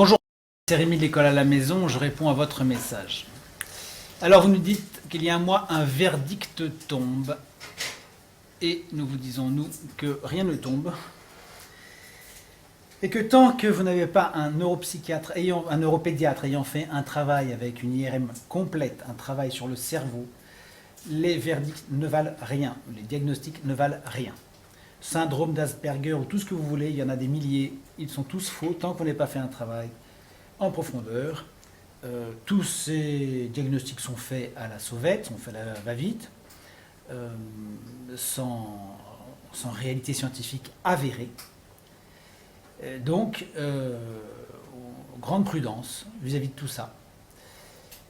Bonjour, c'est Rémi de l'école à la maison, je réponds à votre message. Alors vous nous dites qu'il y a un mois, un verdict tombe. Et nous vous disons, nous, que rien ne tombe. Et que tant que vous n'avez pas un neuropédiatre ayant fait un travail avec une IRM complète, un travail sur le cerveau, les verdicts ne valent rien, les diagnostics ne valent rien. Syndrome d'Asperger ou tout ce que vous voulez, il y en a des milliers, ils sont tous faux tant qu'on n'ait pas fait un travail en profondeur. Tous ces diagnostics sont faits à la sauvette, sont faits à la va-vite, sans réalité scientifique avérée. Donc, grande prudence vis-à-vis de tout ça.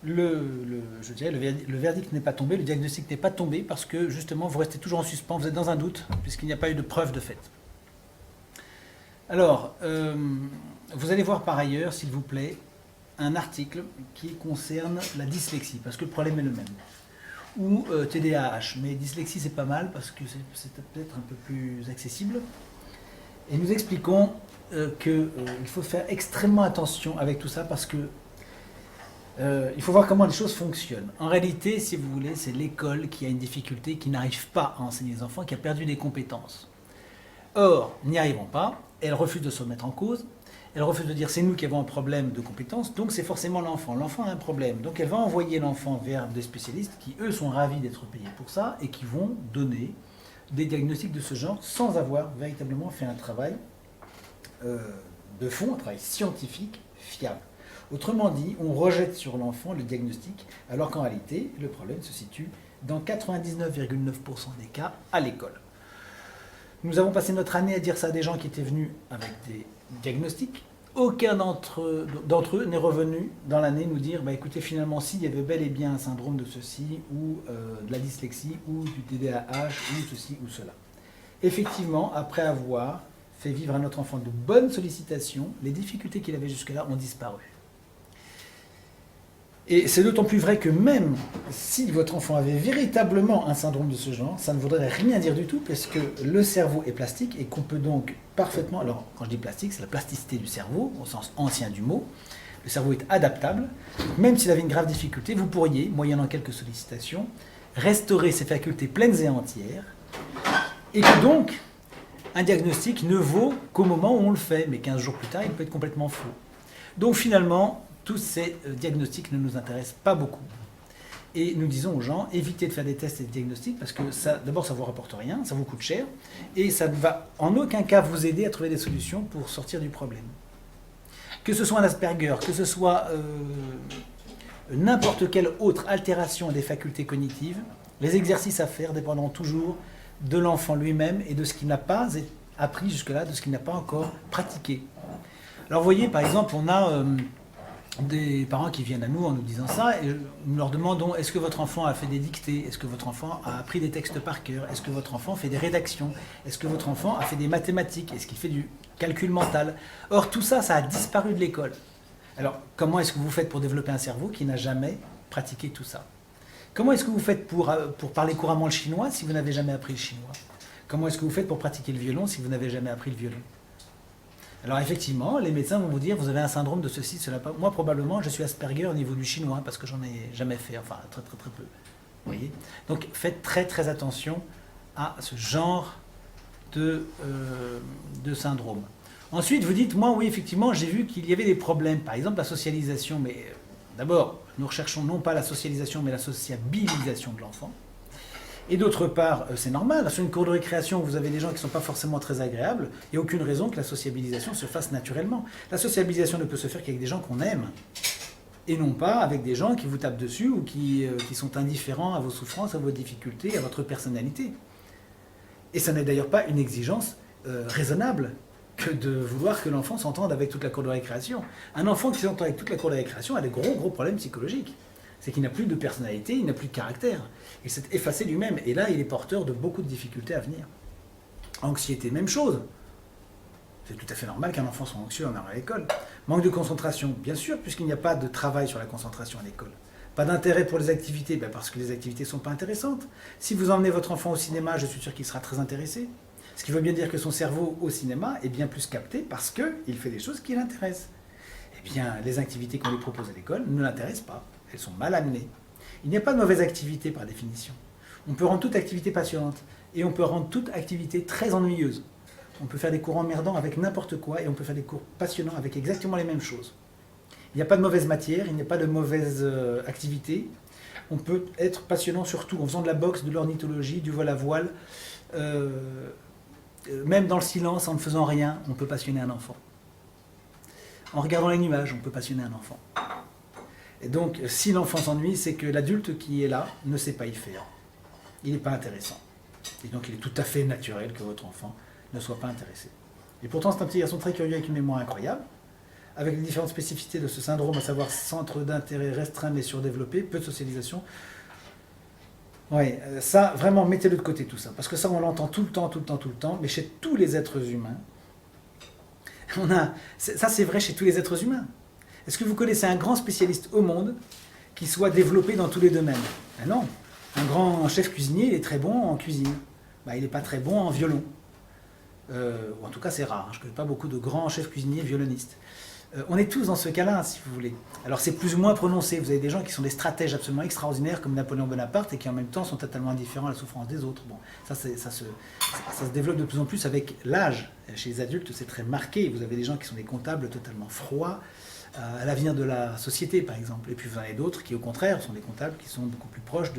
Je dirais, le verdict n'est pas tombé, le diagnostic n'est pas tombé parce que justement vous restez toujours en suspens, vous êtes dans un doute puisqu'il n'y a pas eu de preuve de fait. Alors, vous allez voir par ailleurs, s'il vous plaît, un article qui concerne la dyslexie parce que le problème est le même. Ou TDAH, mais dyslexie c'est pas mal parce que c'est peut-être un peu plus accessible. Et nous expliquons qu'il faut faire extrêmement attention avec tout ça parce que il faut voir comment les choses fonctionnent. En réalité, si vous voulez, c'est l'école qui a une difficulté, qui n'arrive pas à enseigner les enfants, qui a perdu des compétences. Or, n'y arrivant pas, elle refuse de se remettre en cause, elle refuse de dire c'est nous qui avons un problème de compétences, donc c'est forcément l'enfant. L'enfant a un problème, donc elle va envoyer l'enfant vers des spécialistes qui, eux, sont ravis d'être payés pour ça et qui vont donner des diagnostics de ce genre sans avoir véritablement fait un travail de fond, un travail scientifique fiable. Autrement dit, on rejette sur l'enfant le diagnostic, alors qu'en réalité, le problème se situe dans 99,9% des cas à l'école. Nous avons passé notre année à dire ça à des gens qui étaient venus avec des diagnostics. Aucun d'entre eux n'est revenu dans l'année nous dire bah, écoutez, finalement, s'il y avait bel et bien un syndrome de ceci, ou de la dyslexie, ou du TDAH, ou ceci, ou cela. Effectivement, après avoir fait vivre à notre enfant de bonnes sollicitations, les difficultés qu'il avait jusque-là ont disparu. Et c'est d'autant plus vrai que même si votre enfant avait véritablement un syndrome de ce genre, ça ne voudrait rien dire du tout, parce que le cerveau est plastique et qu'on peut donc parfaitement, alors quand je dis plastique, c'est la plasticité du cerveau, au sens ancien du mot, le cerveau est adaptable, même s'il avait une grave difficulté, vous pourriez, moyennant quelques sollicitations, restaurer ses facultés pleines et entières, et que donc, un diagnostic ne vaut qu'au moment où on le fait, mais 15 jours plus tard, il peut être complètement faux. Donc finalement, tous ces diagnostics ne nous intéressent pas beaucoup. Et nous disons aux gens, évitez de faire des tests et des diagnostics parce que d'abord, ça ne vous rapporte rien, ça vous coûte cher, et ça ne va en aucun cas vous aider à trouver des solutions pour sortir du problème. Que ce soit un Asperger, que ce soit n'importe quelle autre altération des facultés cognitives, les exercices à faire dépendront toujours de l'enfant lui-même et de ce qu'il n'a pas appris jusque-là, de ce qu'il n'a pas encore pratiqué. Alors vous voyez, par exemple, on a des parents qui viennent à nous en nous disant ça, et nous leur demandons est-ce que votre enfant a fait des dictées, est-ce que votre enfant a appris des textes par cœur, est-ce que votre enfant fait des rédactions, est-ce que votre enfant a fait des mathématiques, est-ce qu'il fait du calcul mental. Or tout ça, ça a disparu de l'école. Alors comment est-ce que vous faites pour développer un cerveau qui n'a jamais pratiqué tout ça? Comment est-ce que vous faites pour parler couramment le chinois si vous n'avez jamais appris le chinois? Comment est-ce que vous faites pour pratiquer le violon si vous n'avez jamais appris le violon? Alors effectivement, les médecins vont vous dire vous avez un syndrome de ceci, cela. Moi probablement je suis Asperger au niveau du chinois parce que j'en ai jamais fait, enfin très très très peu. Vous voyez. Donc faites très très attention à ce genre de syndrome. Ensuite vous dites moi oui effectivement j'ai vu qu'il y avait des problèmes, par exemple la socialisation, mais d'abord nous recherchons non pas la socialisation mais la sociabilisation de l'enfant. Et d'autre part, c'est normal, sur une cour de récréation où vous avez des gens qui ne sont pas forcément très agréables, il n'y a aucune raison que la sociabilisation se fasse naturellement. La sociabilisation ne peut se faire qu'avec des gens qu'on aime, et non pas avec des gens qui vous tapent dessus ou qui sont indifférents à vos souffrances, à vos difficultés, à votre personnalité. Et ça n'est d'ailleurs pas une exigence raisonnable que de vouloir que l'enfant s'entende avec toute la cour de récréation. Un enfant qui s'entend avec toute la cour de récréation a des gros problèmes psychologiques. C'est qu'il n'a plus de personnalité, il n'a plus de caractère. Il s'est effacé lui-même. Et là, il est porteur de beaucoup de difficultés à venir. Anxiété, même chose. C'est tout à fait normal qu'un enfant soit anxieux en allant à l'école. Manque de concentration, bien sûr, puisqu'il n'y a pas de travail sur la concentration à l'école. Pas d'intérêt pour les activités, parce que les activités ne sont pas intéressantes. Si vous emmenez votre enfant au cinéma, je suis sûr qu'il sera très intéressé. Ce qui veut bien dire que son cerveau au cinéma est bien plus capté parce qu'il fait des choses qui l'intéressent. eh bien, les activités qu'on lui propose à l'école ne l'intéressent pas. Elles sont mal amenées. Il n'y a pas de mauvaise activité par définition. On peut rendre toute activité passionnante et on peut rendre toute activité très ennuyeuse. On peut faire des cours emmerdants avec n'importe quoi et on peut faire des cours passionnants avec exactement les mêmes choses. Il n'y a pas de mauvaise matière, il n'y a pas de mauvaise activité. On peut être passionnant surtout en faisant de la boxe, de l'ornithologie, du vol à voile. Même dans le silence, en ne faisant rien, on peut passionner un enfant. En regardant les nuages, on peut passionner un enfant. Et donc, si l'enfant s'ennuie, c'est que l'adulte qui est là ne sait pas y faire. Il n'est pas intéressant. Et donc, il est tout à fait naturel que votre enfant ne soit pas intéressé. Et pourtant, c'est un petit garçon très curieux avec une mémoire incroyable, avec les différentes spécificités de ce syndrome, à savoir centre d'intérêt restreint mais surdéveloppé, peu de socialisation. Oui, ça, vraiment, mettez-le de côté tout ça, parce que ça, on l'entend tout le temps, mais chez tous les êtres humains, ça c'est vrai chez tous les êtres humains. Est-ce que vous connaissez un grand spécialiste au monde qui soit développé dans tous les domaines? Ben non. Un grand chef cuisinier, il est très bon en cuisine. Ben, il n'est pas très bon en violon. Ou en tout cas, c'est rare. Je ne connais pas beaucoup de grands chefs cuisiniers violonistes. On est tous dans ce cas-là, si vous voulez. Alors c'est plus ou moins prononcé. Vous avez des gens qui sont des stratèges absolument extraordinaires, comme Napoléon Bonaparte, et qui en même temps sont totalement indifférents à la souffrance des autres. Bon, ça se développe de plus en plus avec l'âge. Chez les adultes, c'est très marqué. Vous avez des gens qui sont des comptables totalement froids à l'avenir de la société, par exemple. Et puis vous en avez d'autres qui, au contraire, sont des comptables qui sont beaucoup plus proches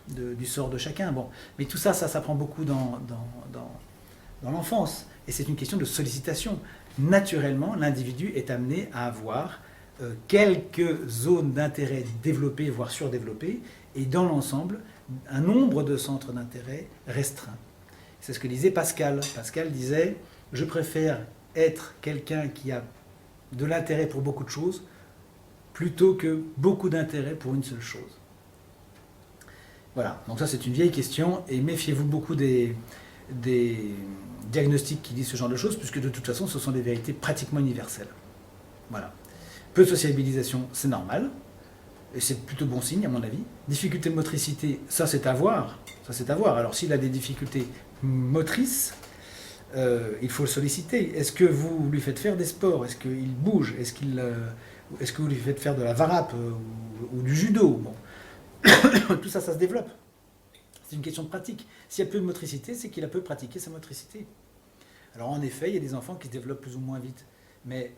du sort de chacun. Bon. Mais tout ça, ça prend beaucoup dans l'enfance. Et c'est une question de sollicitation. Naturellement, l'individu est amené à avoir quelques zones d'intérêt développées, voire surdéveloppées, et dans l'ensemble, un nombre de centres d'intérêt restreint. C'est ce que disait Pascal. Pascal disait « Je préfère être quelqu'un qui a de l'intérêt pour beaucoup de choses, plutôt que beaucoup d'intérêt pour une seule chose. » Voilà, donc ça c'est une vieille question, et méfiez-vous beaucoup des diagnostics qui disent ce genre de choses, puisque de toute façon ce sont des vérités pratiquement universelles. Voilà. Peu de sociabilisation, c'est normal, et c'est plutôt bon signe à mon avis. Difficulté de motricité, ça c'est à voir. Ça c'est à voir. Alors s'il a des difficultés motrices, il faut le solliciter. Est-ce que vous lui faites faire des sports? Est-ce qu'il bouge? Est-ce que vous lui faites faire de la varap ou du judo? Bon. Tout ça, ça se développe. C'est une question de pratique. S'il y a peu de motricité, c'est qu'il a peu pratiqué sa motricité. Alors en effet, il y a des enfants qui se développent plus ou moins vite. Mais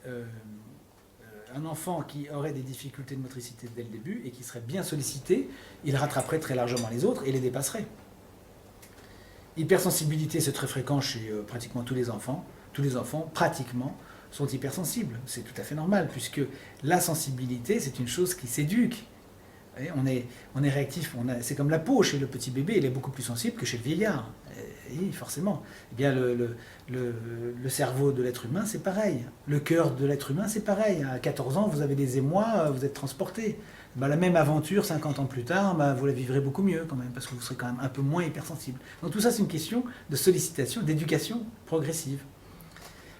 un enfant qui aurait des difficultés de motricité dès le début et qui serait bien sollicité, il rattraperait très largement les autres et les dépasserait. Hypersensibilité, c'est très fréquent chez pratiquement tous les enfants. Tous les enfants, pratiquement, sont hypersensibles. C'est tout à fait normal, puisque la sensibilité, c'est une chose qui s'éduque. On est réactif, c'est comme la peau, chez le petit bébé, il est beaucoup plus sensible que chez le vieillard. Et forcément. Eh bien, le cerveau de l'être humain, c'est pareil. Le cœur de l'être humain, c'est pareil. À 14 ans, vous avez des émois, vous êtes transporté. Ben, la même aventure, 50 ans plus tard, ben, vous la vivrez beaucoup mieux quand même, parce que vous serez quand même un peu moins hypersensible. Donc tout ça, c'est une question de sollicitation, d'éducation progressive.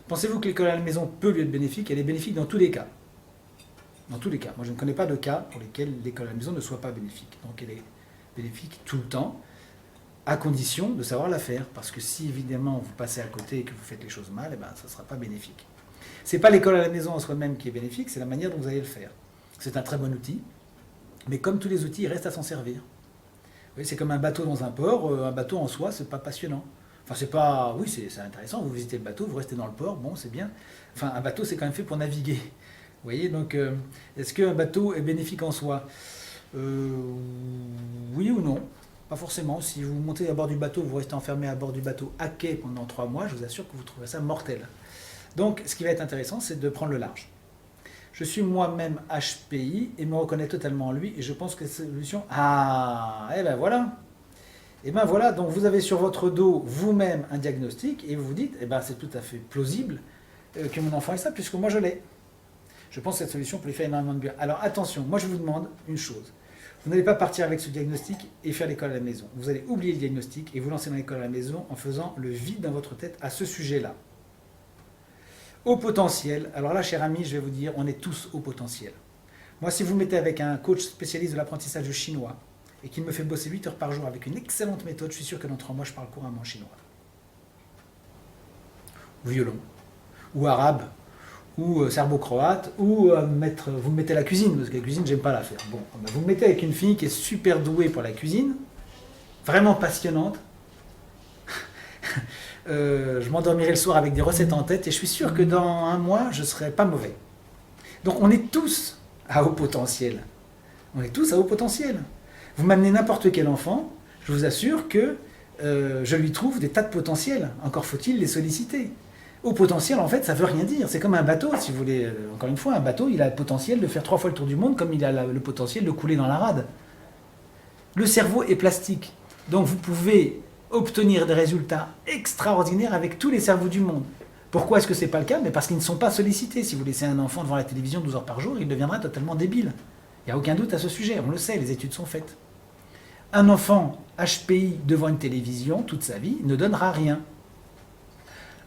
Pensez-vous que l'école à la maison peut lui être bénéfique? Elle est bénéfique dans tous les cas. Dans tous les cas. Moi, je ne connais pas de cas pour lesquels l'école à la maison ne soit pas bénéfique. Donc elle est bénéfique tout le temps, à condition de savoir la faire. Parce que si, évidemment, vous passez à côté et que vous faites les choses mal, eh ben, ça ne sera pas bénéfique. Ce n'est pas l'école à la maison en soi-même qui est bénéfique, c'est la manière dont vous allez le faire. C'est un très bon outil, mais comme tous les outils, il reste à s'en servir. Vous voyez, c'est comme un bateau dans un port. Un bateau en soi, c'est pas passionnant. Enfin, c'est pas... Oui, c'est intéressant. Vous visitez le bateau, vous restez dans le port, bon, c'est bien. Enfin, un bateau, c'est quand même fait pour naviguer. Vous voyez, donc, est-ce qu'un bateau est bénéfique en soi? Oui ou non? Pas forcément. Si vous montez à bord du bateau, vous restez enfermé à bord du bateau à quai pendant 3 mois, je vous assure que vous trouverez ça mortel. Donc, ce qui va être intéressant, c'est de prendre le large. Je suis moi-même HPI et me reconnais totalement en lui, et je pense que la solution... Ah, et ben voilà. Et ben voilà, donc vous avez sur votre dos vous-même un diagnostic, et vous vous dites, eh ben c'est tout à fait plausible que mon enfant ait ça, puisque moi je l'ai. Je pense que cette solution peut lui faire énormément de bien. Alors attention, moi je vous demande une chose. Vous n'allez pas partir avec ce diagnostic et faire l'école à la maison. Vous allez oublier le diagnostic et vous lancer dans l'école à la maison en faisant le vide dans votre tête à ce sujet-là. Au potentiel, alors là, cher ami, je vais vous dire, on est tous au potentiel. Moi, si vous me mettez avec un coach spécialiste de l'apprentissage du chinois et qu'il me fait bosser 8 heures par jour avec une excellente méthode, je suis sûr que dans 3 mois, je parle couramment chinois. Ou violon, ou arabe, ou serbo-croate, ou vous me mettez à la cuisine, parce que la cuisine, j'aime pas la faire. Bon, vous me mettez avec une fille qui est super douée pour la cuisine, vraiment passionnante. Je m'endormirai le soir avec des recettes en tête, et je suis sûr que dans un mois, je serai pas mauvais. Donc on est tous à haut potentiel. On est tous à haut potentiel. Vous m'amenez n'importe quel enfant, je vous assure que je lui trouve des tas de potentiels. Encore faut-il les solliciter. Haut potentiel, en fait, ça veut rien dire. C'est comme un bateau, si vous voulez. Encore une fois, un bateau, il a le potentiel de faire 3 fois le tour du monde, comme il a le potentiel de couler dans la rade. Le cerveau est plastique. Donc vous pouvez obtenir des résultats extraordinaires avec tous les cerveaux du monde. Pourquoi est-ce que ce n'est pas le cas? Mais parce qu'ils ne sont pas sollicités. Si vous laissez un enfant devant la télévision 12 heures par jour, il deviendra totalement débile. Il n'y a aucun doute à ce sujet, on le sait, les études sont faites. Un enfant HPI devant une télévision toute sa vie ne donnera rien.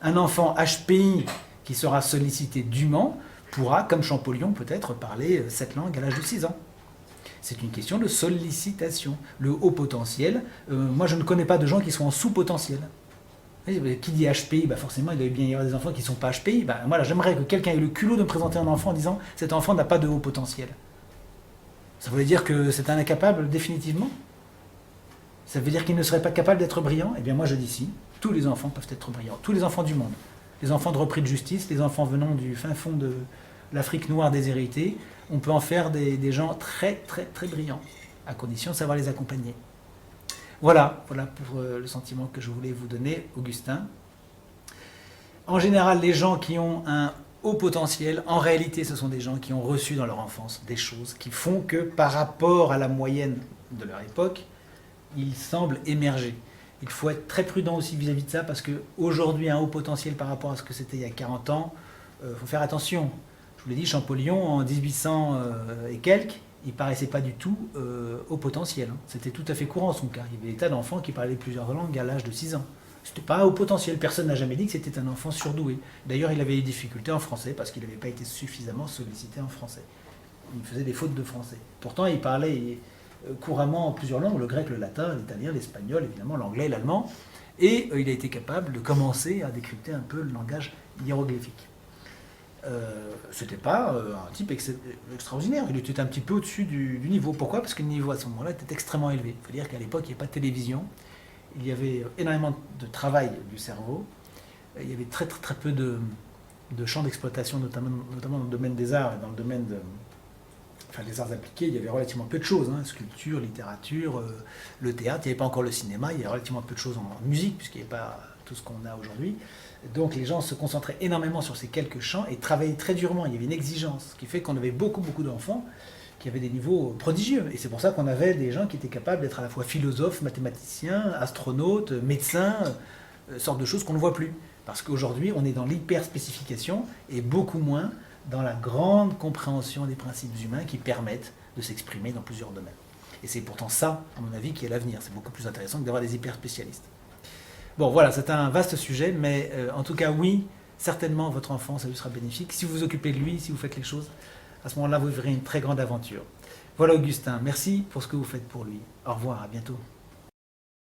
Un enfant HPI qui sera sollicité dûment pourra, comme Champollion peut-être, parler 7 langues à l'âge de 6 ans. C'est une question de sollicitation. Le haut potentiel, moi je ne connais pas de gens qui sont en sous-potentiel. Qui dit HPI, forcément il doit bien y avoir des enfants qui ne sont pas HPI. Moi j'aimerais que quelqu'un ait le culot de me présenter un enfant en disant « cet enfant n'a pas de haut potentiel ». Ça veut dire que c'est un incapable définitivement? Ça veut dire qu'il ne serait pas capable d'être brillant? Eh bien moi je dis si, tous les enfants peuvent être brillants, tous les enfants du monde. Les enfants de repris de justice, les enfants venant du fin fond de l'Afrique noire déshéritée, on peut en faire des gens très très très brillants, à condition de savoir les accompagner. Voilà pour le sentiment que je voulais vous donner, Augustin. En général, les gens qui ont un haut potentiel, en réalité, ce sont des gens qui ont reçu dans leur enfance des choses qui font que, par rapport à la moyenne de leur époque, ils semblent émerger. Il faut être très prudent aussi vis-à-vis de ça, parce qu'aujourd'hui, un haut potentiel par rapport à ce que c'était il y a 40 ans, il faut faire attention. Je vous l'ai dit, Champollion, en 1800 et quelques, il ne paraissait pas du tout haut potentiel. C'était tout à fait courant son cas. Il y avait des tas d'enfants qui parlaient plusieurs langues à l'âge de 6 ans. C'était pas haut potentiel. Personne n'a jamais dit que c'était un enfant surdoué. D'ailleurs, il avait des difficultés en français parce qu'il n'avait pas été suffisamment sollicité en français. Il faisait des fautes de français. Pourtant, il parlait couramment plusieurs langues, le grec, le latin, l'italien, l'espagnol, évidemment, l'anglais, l'allemand. Et il a été capable de commencer à décrypter un peu le langage hiéroglyphique. C'était pas un type extraordinaire, il était un petit peu au-dessus du niveau. Pourquoi? Parce que le niveau à ce moment-là était extrêmement élevé. Il faut dire qu'à l'époque, il n'y avait pas de télévision, il y avait énormément de travail du cerveau, il y avait très très, très peu de champs d'exploitation, notamment dans le domaine des arts et dans le domaine des arts appliqués. Il y avait relativement peu de choses, sculpture, littérature, le théâtre, il n'y avait pas encore le cinéma, il y avait relativement peu de choses en musique, puisqu'il n'y avait pas tout ce qu'on a aujourd'hui. Donc les gens se concentraient énormément sur ces quelques champs et travaillaient très durement. Il y avait une exigence, ce qui fait qu'on avait beaucoup d'enfants qui avaient des niveaux prodigieux. Et c'est pour ça qu'on avait des gens qui étaient capables d'être à la fois philosophes, mathématiciens, astronautes, médecins, sortes de choses qu'on ne voit plus. Parce qu'aujourd'hui, on est dans l'hyper-spécification et beaucoup moins dans la grande compréhension des principes humains qui permettent de s'exprimer dans plusieurs domaines. Et c'est pourtant ça, à mon avis, qui est l'avenir. C'est beaucoup plus intéressant que d'avoir des hyper-spécialistes. Bon, voilà, c'est un vaste sujet, mais en tout cas, oui, certainement, votre enfant, ça lui sera bénéfique. Si vous vous occupez de lui, si vous faites les choses, à ce moment-là, vous verrez une très grande aventure. Voilà, Augustin, merci pour ce que vous faites pour lui. Au revoir, à bientôt.